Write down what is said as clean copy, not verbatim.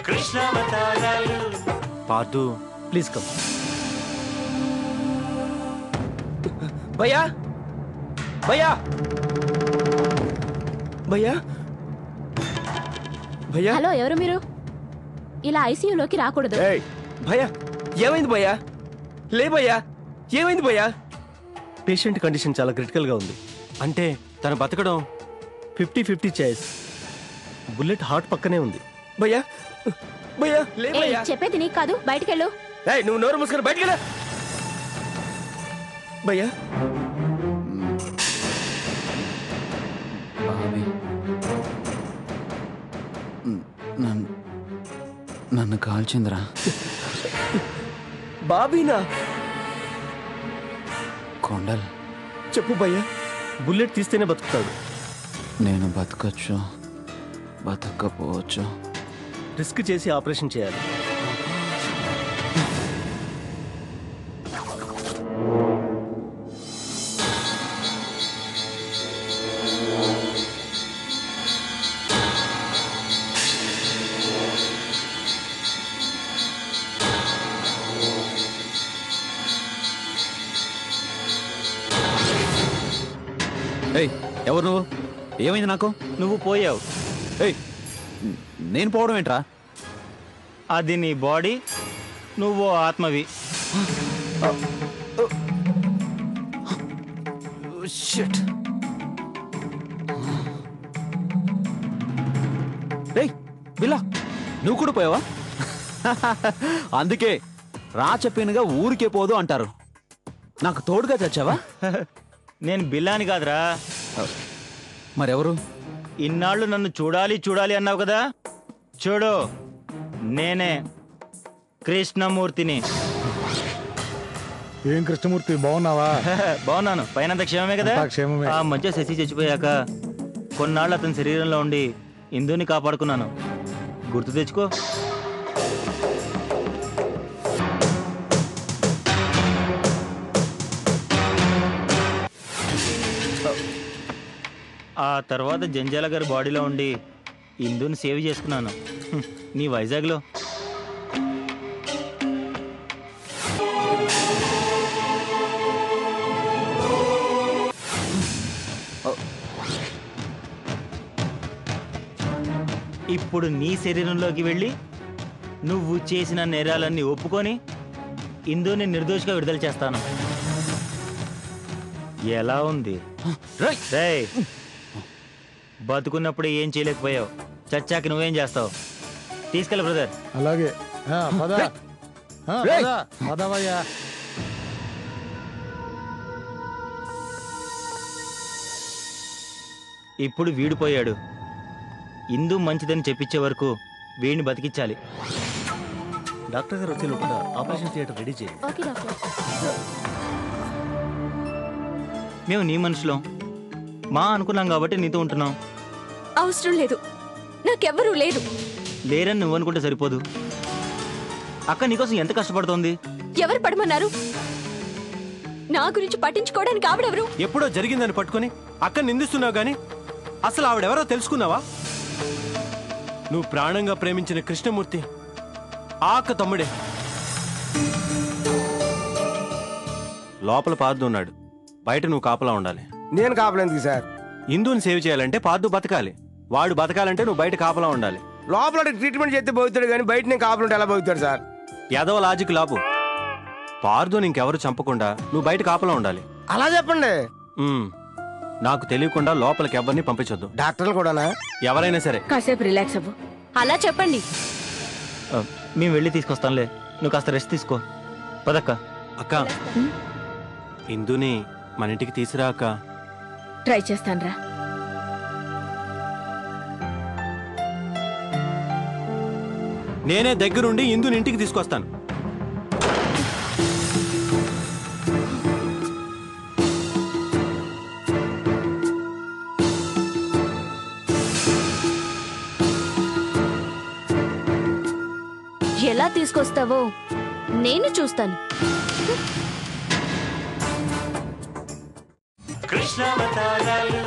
కృష్ణావతారాలు. Pardhu please come. భయ్యా భయ్యా భయ్యా భయ్యా. హలో, ఎవరు మీరు? ఇలా ఐసీయూలోకి రాకూడదు. భయ్యా ఏమైంది భయ్యా? లే భయ్యా, ఏమైంది భయ్యా? పేషెంట్ కండిషన్ చాలా క్రిటికల్గా ఉంది. అంటే తను బతకడం 50-50 ఛాయిస్. బుల్లెట్ హార్ట్ పక్కనే ఉంది. భయ్యా భయ్యా లే భయ్యా. చెప్పేది నీకు కాదు, బయటకెళ్ళు. నువ్వు నోరు మూసుకొని బయటకెళ్ళా. భయ్యా నన్ను కాల్చిందిరా. బాబీనా? కొండల్ చెప్పు భయ్యా. బుల్లెట్ తీస్తేనే బతుకుతాడు. నేను బతకచ్చు, బతకపోవచ్చు. రిస్క్ చేసి ఆపరేషన్ చేయాలి. ఎవరు నువ్వు? ఏమైంది నాకు? నువ్వు పోయావు. నేను పోవడం ఏంట్రా? అది నీ బాడీ, నువ్వు ఆత్మవి. షిట్. బిల్లా, నువ్వు కూడా పోయావా? అందుకే రా చెప్పినగా ఊరికే పోదు అంటారు. నాకు తోడుగా చచ్చావా? నేను బిల్లాని కాదురా. మరెవరు? ఇన్నాళ్ళు నన్ను చూడాలి చూడాలి అన్నావు కదా, చూడు నేనే కృష్ణమూర్తిని. ఏం కృష్ణమూర్తి, బాగున్నావా? బాగున్నాను. పైనంత క్షేమమే కదా? క్షేమమే. ఆ మధ్య శశి చచ్చిపోయాక కొన్నాళ్ళు అతని శరీరంలో ఉండి ఇందుని కాపాడుకున్నాను. గుర్తు తెచ్చుకో. ఆ తర్వాత జంజాల గారి బాడీలో ఉండి ఇందుని సేవ్ చేసుకున్నాను నీ వైజాగ్లో. ఇప్పుడు నీ శరీరంలోకి వెళ్ళి నువ్వు చేసిన నేరాలన్నీ ఒప్పుకొని ఇందుని నిర్దోషిగా విడుదల చేస్తాను. ఎలా ఉంది? రేయ్, బతుకున్నప్పుడు ఏం చేయలేకపోయావు, చచ్చాక నువ్వేం చేస్తావు? తీసుకెళ్ళ బ్రదర్. అలాగే పదవయ్యా. ఇప్పుడు వీడిపోయాడు. ఇందు మంచిదని చెప్పించే వరకు వీడిని బతికించాలి. డాక్టర్ గారు వచ్చే లోపల ఆపరేషన్ థియేటర్ రెడీ చేయండి. Okay doctor. మేము నీ మనుషులం మా అనుకున్నాం కాబట్టి నీతో ఉంటున్నాం. అవసరం లేదు, నాకెవ్వరూ లేరు. లేరని నువ్వు అనుకుంటే సరిపోదు. అక్క నీకోసం ఎంత కష్టపడుతోంది. ఎవరు పడమన్నారు? నా గురించి పట్టించుకోవడానికి ఆవిడెవరు? ఎప్పుడో జరిగిందని పట్టుకొని అక్కడ నిందిస్తున్నావు గాని అసలు ఆవిడెవరో తెలుసుకున్నావా? నువ్వు ప్రాణంగా ప్రేమించిన కృష్ణమూర్తి ఆక తమ్ముడే. లోపల పార్దు ఉన్నాడు, బయట నువ్వు కాపలా ఉండాలి. నేను కాపలేదు సార్. ఇందుని సేవ్ చేయాలంటే పార్దు బతకాలి. వాడు బతకాలంటే నువ్వు బయట కాపలా ఉండాలి. లోపల ట్రీట్మెంట్ చేస్తే పోతాడు కానీ బయట నేను కాపలుంటే ఎలా పోతాడు సార్? యాదవ లాజిక్ లాపు. పార్దు ఇంకెవరు చంపకుండా నువ్వు బయట కాపలా ఉండాలి. అలా చెప్పండి. నాకు తెలియకుండా లోపలికి ఎవరిని పంపించొద్దు. డాక్టర్లు కూడానా? ఎవరైనా సరే. కాసేపు రిలాక్స్ అవ్వు. అలా చెప్పండి. మేము వెళ్ళి తీసుకొస్తాంలే, నువ్వు కాస్త రెస్ట్ తీసుకో. పదక్క. అక్క, ఇందుని మన ఇంటికి తీసురా అక్క. ట్రై చేస్తానురా. నేనే దగ్గరుండి ఇందుని ఇంటికి తీసుకొస్తాను. ఎలా తీసుకొస్తావో నేను చూస్తాను. కృష్ణావతారాలు.